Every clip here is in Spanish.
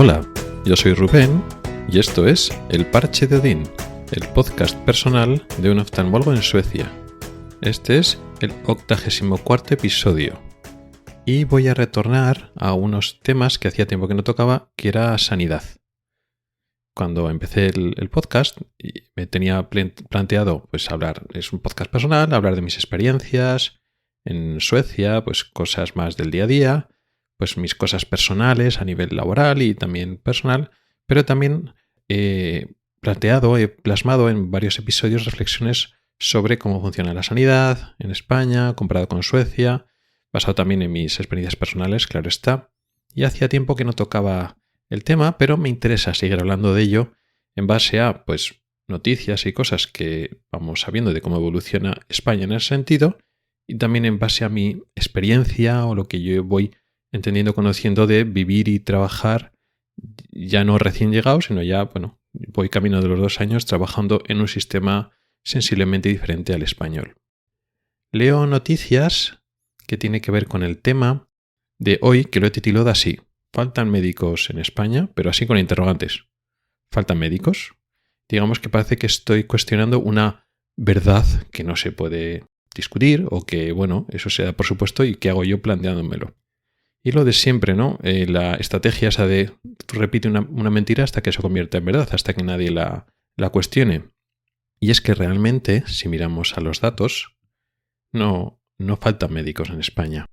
Hola, yo soy Rubén y esto es El Parche de Odín, el podcast personal de un oftalmólogo en Suecia. Este es el 84º episodio y voy a retornar a unos temas que hacía tiempo que no tocaba, que era sanidad. Cuando empecé el podcast me tenía planteado pues hablar, es un podcast personal, hablar de mis experiencias en Suecia, pues cosas más del día a día, pues mis cosas personales a nivel laboral y también personal, pero también he plasmado en varios episodios reflexiones sobre cómo funciona la sanidad en España, comparado con Suecia, basado también en mis experiencias personales, claro está. Y hacía tiempo que no tocaba el tema, pero me interesa seguir hablando de ello en base a pues noticias y cosas que vamos sabiendo de cómo evoluciona España en ese sentido, y también en base a mi experiencia o lo que yo voy entendiendo, conociendo de vivir y trabajar ya no recién llegado, sino ya, bueno, voy camino de los 2 años trabajando en un sistema sensiblemente diferente al español. Leo noticias que tienen que ver con el tema de hoy, que lo he titulado así: faltan médicos en España, pero así con interrogantes. ¿Faltan médicos? Digamos que parece que estoy cuestionando una verdad que no se puede discutir, o que, bueno, eso se da por supuesto, y qué hago yo planteándomelo. Y lo de siempre, ¿no? La estrategia esa de tú repite una mentira hasta que se convierta en verdad, hasta que nadie la cuestione. Y es que realmente, si miramos a los datos, no faltan médicos en España.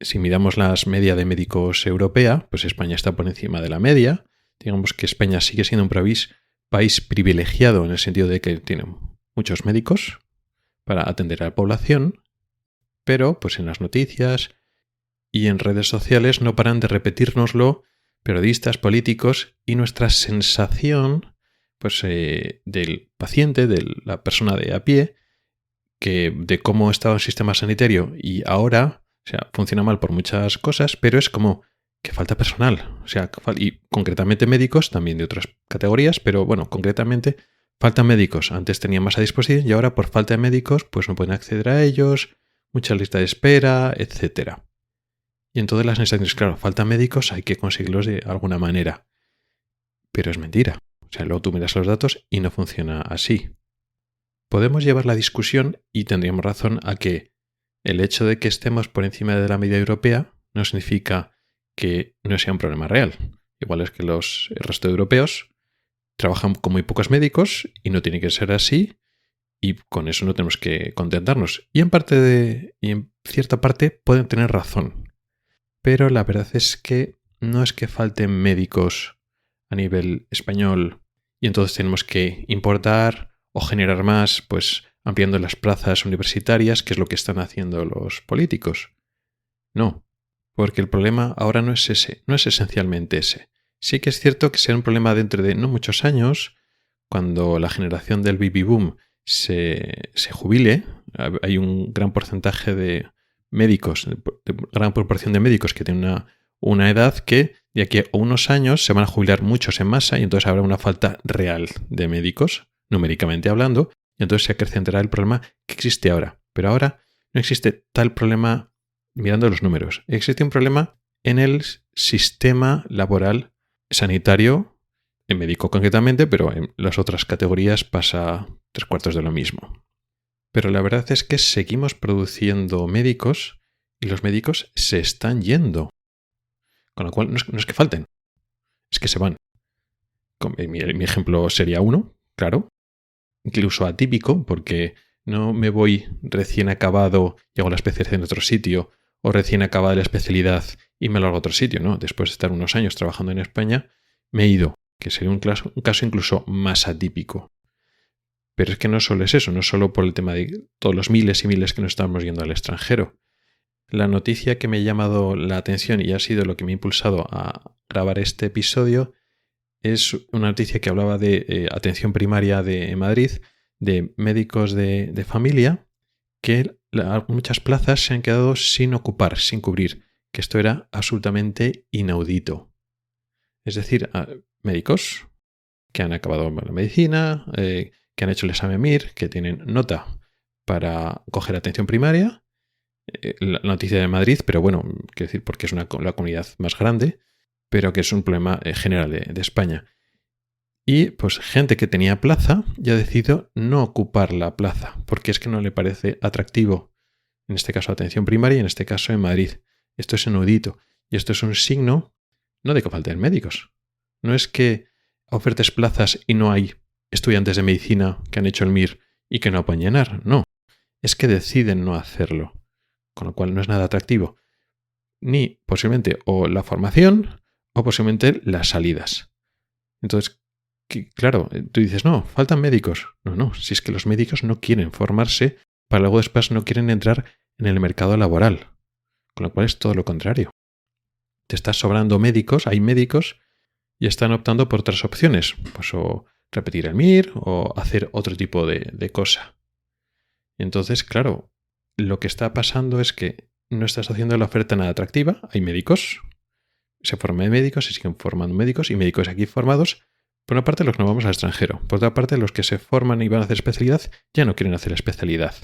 Si miramos la media de médicos europea, pues España está por encima de la media. Digamos que España sigue siendo un país privilegiado en el sentido de que tiene muchos médicos para atender a la población, pero pues en las noticias y en redes sociales no paran de repetírnoslo periodistas, políticos, y nuestra sensación pues del paciente, de la persona de a pie, que de cómo estaba el sistema sanitario y ahora, o sea, funciona mal por muchas cosas, pero es como que falta personal, o sea, y concretamente médicos, también de otras categorías, pero bueno, concretamente faltan médicos. Antes tenían más a disposición y ahora por falta de médicos pues no pueden acceder a ellos, mucha lista de espera, etcétera. Y entonces las sensaciones, claro, faltan médicos, hay que conseguirlos de alguna manera. Pero es mentira. O sea, luego tú miras los datos y no funciona así. Podemos llevar la discusión, y tendríamos razón, a que el hecho de que estemos por encima de la media europea no significa que no sea un problema real. Igual es que el resto de europeos trabajan con muy pocos médicos y no tiene que ser así, y con eso no tenemos que contentarnos. Y en cierta parte pueden tener razón. Pero la verdad es que no es que falten médicos a nivel español y entonces tenemos que importar o generar más, pues ampliando las plazas universitarias, que es lo que están haciendo los políticos. No, porque el problema ahora no es ese, no es esencialmente ese. Sí que es cierto que será un problema dentro de no muchos años, cuando la generación del baby boom se jubile. Hay un gran porcentaje de médicos, gran proporción de médicos que tienen una edad que de aquí a unos años se van a jubilar muchos en masa, y entonces habrá una falta real de médicos, numéricamente hablando, y entonces se acrecentará el problema que existe ahora. Pero ahora no existe tal problema mirando los números. Existe un problema en el sistema laboral sanitario, en médico concretamente, pero en las otras categorías pasa 3/4 de lo mismo. Pero la verdad es que seguimos produciendo médicos y los médicos se están yendo. Con lo cual no es que falten, es que se van. Mi ejemplo sería uno, claro, incluso atípico, porque no me voy recién acabado y hago la especialización en otro sitio, o recién acabada la especialidad y me lo hago a otro sitio, ¿no? Después de estar unos años trabajando en España, me he ido, que sería un caso incluso más atípico. Pero es que no solo es eso, no solo por el tema de todos los miles y miles que nos estamos yendo al extranjero. La noticia que me ha llamado la atención y ha sido lo que me ha impulsado a grabar este episodio es una noticia que hablaba de atención primaria de Madrid, de médicos de familia, que muchas plazas se han quedado sin ocupar, sin cubrir, que esto era absolutamente inaudito. Es decir, médicos que han acabado la medicina, que han hecho el examen MIR, que tienen nota para coger atención primaria, la noticia de Madrid, pero bueno, quiero decir, porque es la comunidad más grande, pero que es un problema general de España. Y pues gente que tenía plaza ya ha decidido no ocupar la plaza, porque es que no le parece atractivo, en este caso atención primaria y en este caso en Madrid. Esto es inaudito. Y esto es un signo no de que falten médicos. No es que ofertes plazas y no hay estudiantes de medicina que han hecho el MIR y que no pueden llenar. No. Es que deciden no hacerlo. Con lo cual no es nada atractivo. Ni posiblemente o la formación o posiblemente las salidas. Entonces, claro, tú dices, no, faltan médicos. No, si es que los médicos no quieren formarse para luego después no quieren entrar en el mercado laboral. Con lo cual es todo lo contrario. Te estás sobrando médicos, hay médicos y están optando por otras opciones. Pues o repetir el MIR o hacer otro tipo de cosa. Entonces, claro, lo que está pasando es que no estás haciendo la oferta nada atractiva. Hay médicos, se forman médicos, se siguen formando médicos y médicos aquí formados. Por una parte, los que no vamos al extranjero. Por otra parte, los que se forman y van a hacer especialidad ya no quieren hacer especialidad.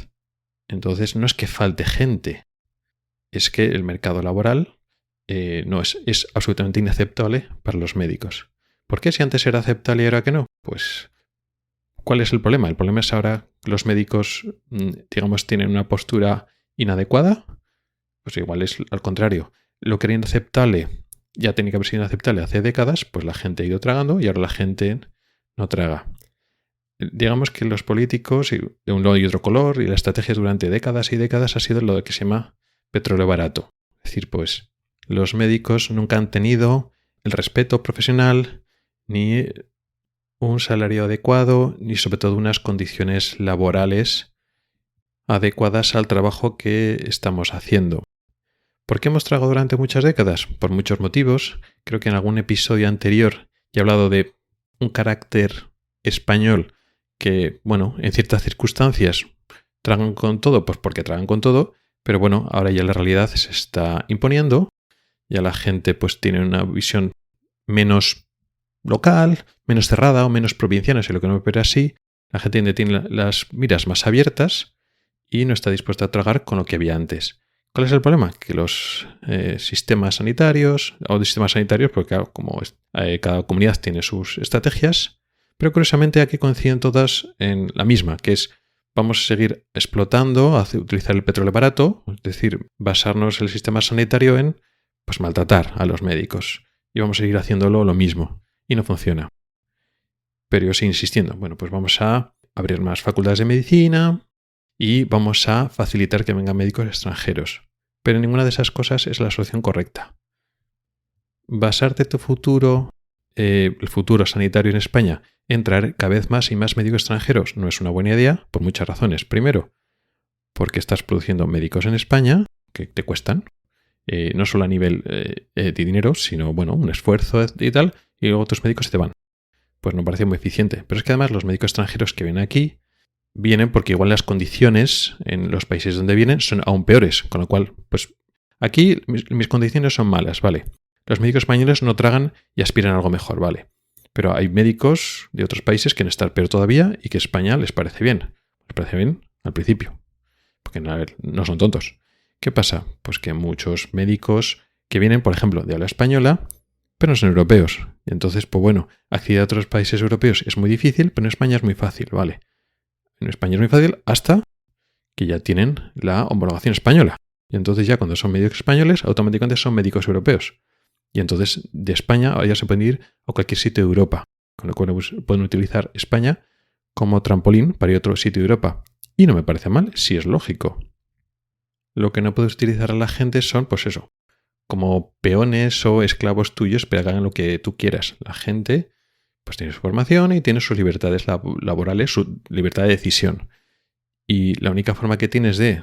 Entonces, no es que falte gente, es que el mercado laboral es absolutamente inaceptable para los médicos. ¿Por qué si antes era aceptable y ahora que no? Pues, ¿cuál es el problema? El problema es ahora que los médicos, digamos, tienen una postura inadecuada. Pues igual es al contrario. Lo que era inaceptable ya tenía que haber sido inaceptable hace décadas, pues la gente ha ido tragando y ahora la gente no traga. Digamos que los políticos, de un lado y otro color, y la estrategia durante décadas y décadas ha sido lo que se llama petróleo barato. Es decir, pues los médicos nunca han tenido el respeto profesional, ni un salario adecuado, ni sobre todo unas condiciones laborales adecuadas al trabajo que estamos haciendo. ¿Por qué hemos tragado durante muchas décadas? Por muchos motivos. Creo que en algún episodio anterior ya he hablado de un carácter español que, bueno, en ciertas circunstancias tragan con todo, pues porque tragan con todo, pero bueno, ahora ya la realidad se está imponiendo, ya la gente pues tiene una visión menos local, menos cerrada o menos provinciana, si lo que no me parece así, la gente tiene las miras más abiertas y no está dispuesta a tragar con lo que había antes. ¿Cuál es el problema? Que los sistemas sanitarios, o de sistemas sanitarios, porque claro, como cada comunidad tiene sus estrategias, pero curiosamente aquí coinciden todas en la misma, que es vamos a seguir explotando, utilizar el petróleo barato, es decir, basarnos el sistema sanitario en pues maltratar a los médicos. Y vamos a seguir haciéndolo lo mismo. Y no funciona. Pero yo sigo insistiendo. Bueno, pues vamos a abrir más facultades de medicina y vamos a facilitar que vengan médicos extranjeros. Pero ninguna de esas cosas es la solución correcta. Basarte tu futuro, el futuro sanitario en España, en traer cada vez más y más médicos extranjeros no es una buena idea por muchas razones. Primero, porque estás produciendo médicos en España que te cuestan. No solo a nivel de dinero, sino, bueno, un esfuerzo y tal, y luego tus médicos se te van. Pues no parece muy eficiente. Pero es que además los médicos extranjeros que vienen aquí vienen porque igual las condiciones en los países donde vienen son aún peores, con lo cual, pues aquí mis condiciones son malas, vale. Los médicos españoles no tragan y aspiran a algo mejor, vale. Pero hay médicos de otros países que quieren estar peor todavía y que España les parece bien. Les parece bien al principio, porque no son tontos. ¿Qué pasa? Pues que muchos médicos que vienen, por ejemplo, de habla española, pero no son europeos. Y entonces, pues bueno, acceder a otros países europeos es muy difícil, pero en España es muy fácil, ¿vale? En España es muy fácil hasta que ya tienen la homologación española. Y entonces ya cuando son médicos españoles, automáticamente son médicos europeos. Y entonces de España ya se pueden ir a cualquier sitio de Europa. Con lo cual pueden utilizar España como trampolín para ir a otro sitio de Europa. Y no me parece mal, si es lógico. Lo que no puedes utilizar a la gente son, pues eso, como peones o esclavos tuyos para que hagan lo que tú quieras. La gente pues tiene su formación y tiene sus libertades laborales, su libertad de decisión. Y la única forma que tienes de,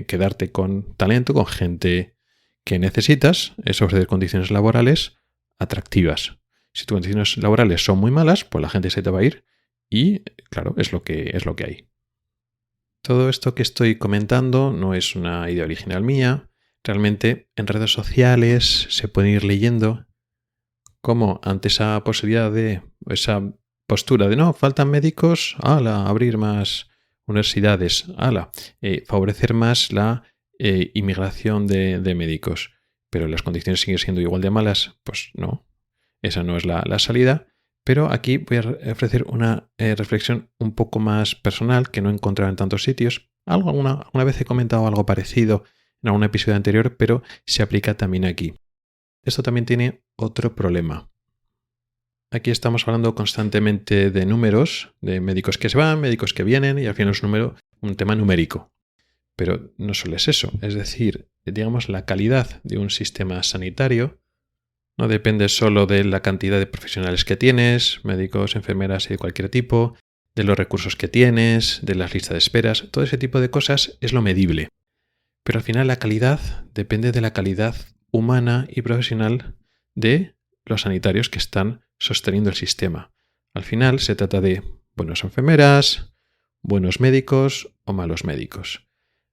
quedarte con talento, con gente que necesitas, es ofrecer condiciones laborales atractivas. Si tus condiciones laborales son muy malas, pues la gente se te va a ir y, claro, es lo que hay. Todo esto que estoy comentando no es una idea original mía. Realmente en redes sociales se puede ir leyendo cómo ante esa posibilidad de esa postura de no, faltan médicos, abrir más universidades, favorecer más la inmigración de médicos. pero las condiciones siguen siendo igual de malas, pues no, esa no es la salida. Pero aquí voy a ofrecer una reflexión un poco más personal que no he encontrado en tantos sitios. Alguna vez he comentado algo parecido en algún episodio anterior, pero se aplica también aquí. Esto también tiene otro problema. Aquí estamos hablando constantemente de números, de médicos que se van, médicos que vienen, y al final es un tema numérico. Pero no solo es eso, es decir, digamos, la calidad de un sistema sanitario no depende solo de la cantidad de profesionales que tienes, médicos, enfermeras y de cualquier tipo, de los recursos que tienes, de las listas de esperas, todo ese tipo de cosas es lo medible. Pero al final la calidad depende de la calidad humana y profesional de los sanitarios que están sosteniendo el sistema. Al final se trata de buenas enfermeras, buenos médicos o malos médicos.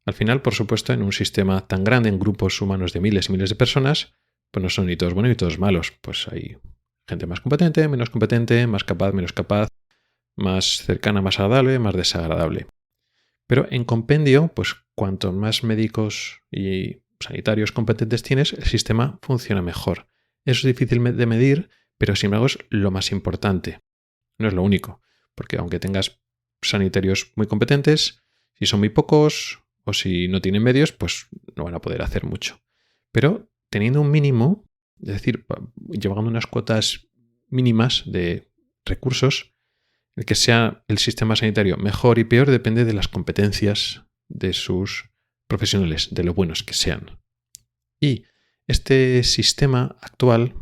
Al final, por supuesto, en un sistema tan grande, en grupos humanos de miles y miles de personas, pues no son ni todos buenos ni todos malos. Pues hay gente más competente, menos competente, más capaz, menos capaz, más cercana, más agradable, más desagradable. Pero en compendio, pues cuanto más médicos y sanitarios competentes tienes, el sistema funciona mejor. Eso es difícil de medir, pero sin embargo es lo más importante. No es lo único, porque aunque tengas sanitarios muy competentes, si son muy pocos o si no tienen medios, pues no van a poder hacer mucho. Pero teniendo un mínimo, es decir, llevando unas cuotas mínimas de recursos, el que sea el sistema sanitario mejor y peor depende de las competencias de sus profesionales, de lo buenos que sean. Y este sistema actual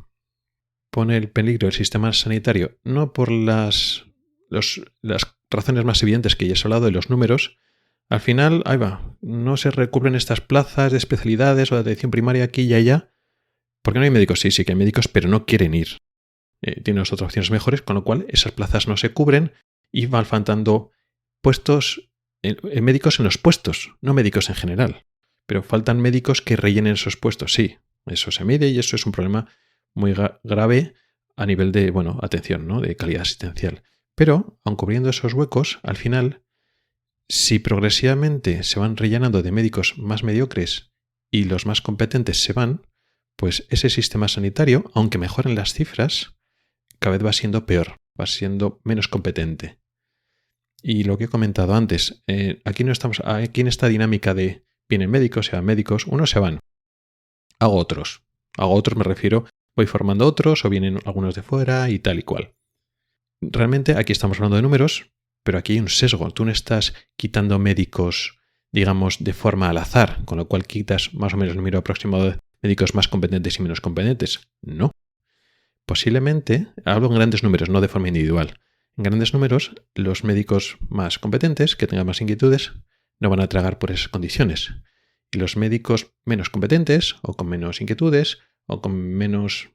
pone en peligro el sistema sanitario no por las razones más evidentes que ya he hablado de los números. Al final, ahí va, no se recubren estas plazas de especialidades o de atención primaria aquí y allá, porque no hay médicos. Sí que hay médicos, pero no quieren ir. Tienen otras opciones mejores, con lo cual esas plazas no se cubren y van faltando puestos, médicos en los puestos, no médicos en general. Pero faltan médicos que rellenen esos puestos, sí. Eso se mide y eso es un problema muy grave a nivel de, atención, ¿no? De calidad asistencial. Pero, aun cubriendo esos huecos, al final, si progresivamente se van rellenando de médicos más mediocres y los más competentes se van, pues ese sistema sanitario, aunque mejoren las cifras, cada vez va siendo peor, va siendo menos competente. Y lo que he comentado antes, aquí no estamos aquí en esta dinámica de vienen médicos, se van médicos, unos se van, hago otros me refiero, voy formando otros o vienen algunos de fuera y tal y cual. Realmente aquí estamos hablando de números, pero aquí hay un sesgo. Tú no estás quitando médicos, digamos, de forma al azar, con lo cual quitas más o menos el número aproximado de médicos más competentes y menos competentes. No. Posiblemente, hablo en grandes números, no de forma individual. En grandes números, los médicos más competentes, que tengan más inquietudes, no van a tragar por esas condiciones. Y los médicos menos competentes, o con menos inquietudes, o con menos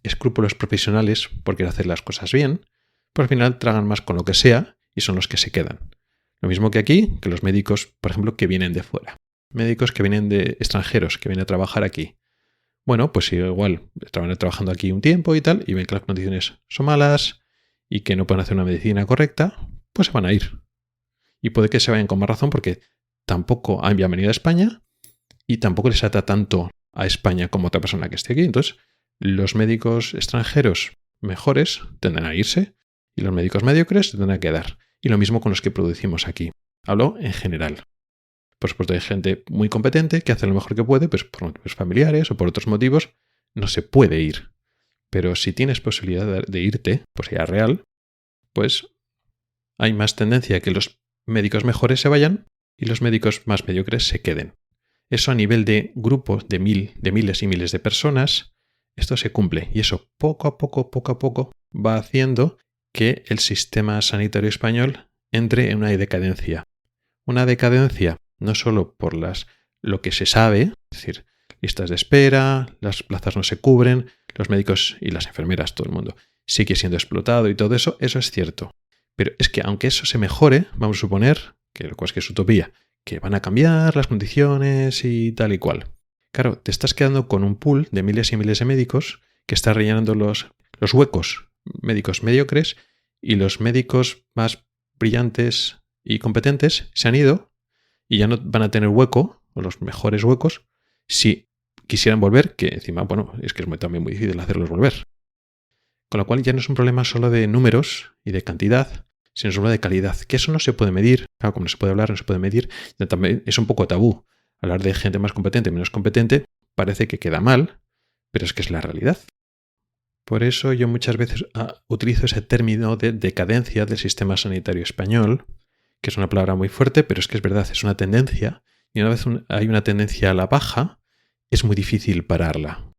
escrúpulos profesionales por querer hacer las cosas bien, pues al final tragan más con lo que sea y son los que se quedan. Lo mismo que aquí, que los médicos, por ejemplo, que vienen de fuera. Médicos que vienen de extranjeros, que vienen a trabajar aquí. Bueno, pues igual estaban trabajando aquí un tiempo y tal, y ven que las condiciones son malas y que no pueden hacer una medicina correcta, pues se van a ir. Y puede que se vayan con más razón porque tampoco han venido a España y tampoco les ata tanto a España como a otra persona que esté aquí. Entonces, los médicos extranjeros mejores tendrán a irse y los médicos mediocres tendrán a quedar. Y lo mismo con los que producimos aquí. Hablo en general. Por supuesto, hay gente muy competente que hace lo mejor que puede, pues por motivos familiares o por otros motivos, no se puede ir. Pero si tienes posibilidad de irte, pues ya real, pues hay más tendencia a que los médicos mejores se vayan y los médicos más mediocres se queden. Eso a nivel de grupos de miles y miles de personas, esto se cumple. Y eso poco a poco va haciendo que el sistema sanitario español entre en una decadencia. Una decadencia no solo por lo que se sabe, es decir, listas de espera, las plazas no se cubren, los médicos y las enfermeras, todo el mundo sigue siendo explotado y todo eso es cierto. Pero es que aunque eso se mejore, vamos a suponer, que lo cual es que es utopía, que van a cambiar las condiciones y tal y cual. Claro, te estás quedando con un pool de miles y miles de médicos que está rellenando los huecos médicos mediocres y los médicos más brillantes y competentes se han ido y ya no van a tener hueco, o los mejores huecos, si quisieran volver, que encima, bueno, es que es también muy difícil hacerlos volver. Con lo cual ya no es un problema solo de números y de cantidad, sino es un problema de calidad, que eso no se puede medir. Claro, como no se puede hablar, no se puede medir, también es un poco tabú. Hablar de gente más competente, menos competente, parece que queda mal, pero es que es la realidad. Por eso yo muchas veces utilizo ese término de decadencia del sistema sanitario español, que es una palabra muy fuerte, pero es que es verdad, es una tendencia, y una vez hay una tendencia a la baja, es muy difícil pararla.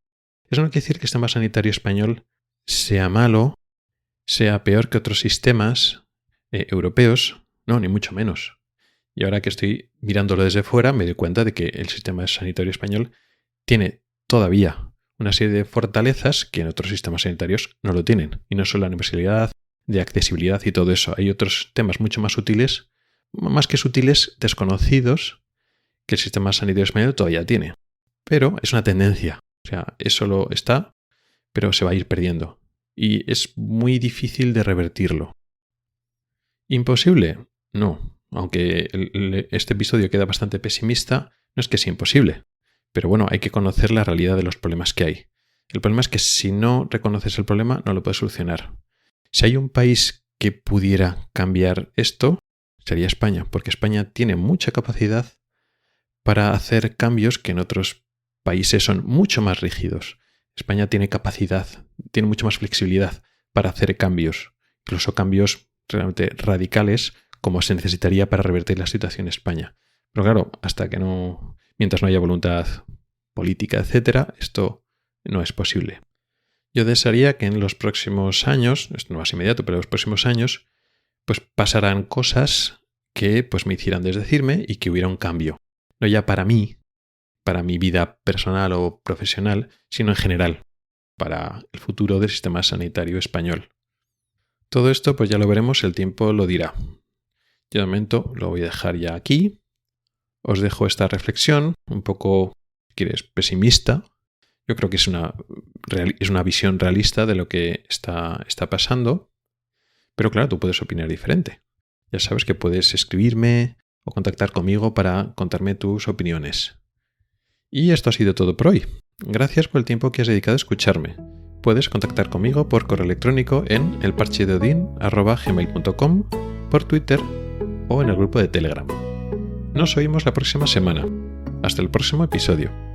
Eso no quiere decir que el sistema sanitario español sea malo, sea peor que otros sistemas europeos, no, ni mucho menos. Y ahora que estoy mirándolo desde fuera, me doy cuenta de que el sistema sanitario español tiene todavía una serie de fortalezas que en otros sistemas sanitarios no lo tienen. Y no solo la universalidad, de accesibilidad y todo eso. Hay otros temas mucho más sutiles, más que sutiles, desconocidos, que el sistema sanitario español todavía tiene. Pero es una tendencia. O sea, eso lo está, pero se va a ir perdiendo. Y es muy difícil de revertirlo. ¿Imposible? No. Aunque este episodio queda bastante pesimista, no es que sea imposible. Pero bueno, hay que conocer la realidad de los problemas que hay. El problema es que si no reconoces el problema, no lo puedes solucionar. Si hay un país que pudiera cambiar esto, sería España, porque España tiene mucha capacidad para hacer cambios que en otros países son mucho más rígidos. España tiene capacidad, tiene mucha más flexibilidad para hacer cambios, incluso cambios realmente radicales como se necesitaría para revertir la situación en España. Pero claro, mientras no haya voluntad política, etcétera, esto no es posible. Yo desearía que en los próximos años, esto no es inmediato, pero en los próximos años, pues pasarán cosas que pues me hicieran desdecirme y que hubiera un cambio. No ya para mí, para mi vida personal o profesional, sino en general, para el futuro del sistema sanitario español. Todo esto pues ya lo veremos, el tiempo lo dirá. Yo de momento lo voy a dejar ya aquí. Os dejo esta reflexión, un poco, si quieres, pesimista. Yo creo que es una visión realista de lo que está pasando. Pero claro, tú puedes opinar diferente. Ya sabes que puedes escribirme o contactar conmigo para contarme tus opiniones. Y esto ha sido todo por hoy. Gracias por el tiempo que has dedicado a escucharme. Puedes contactar conmigo por correo electrónico en elparchedeodin@gmail.com, por Twitter o en el grupo de Telegram. Nos oímos la próxima semana. Hasta el próximo episodio.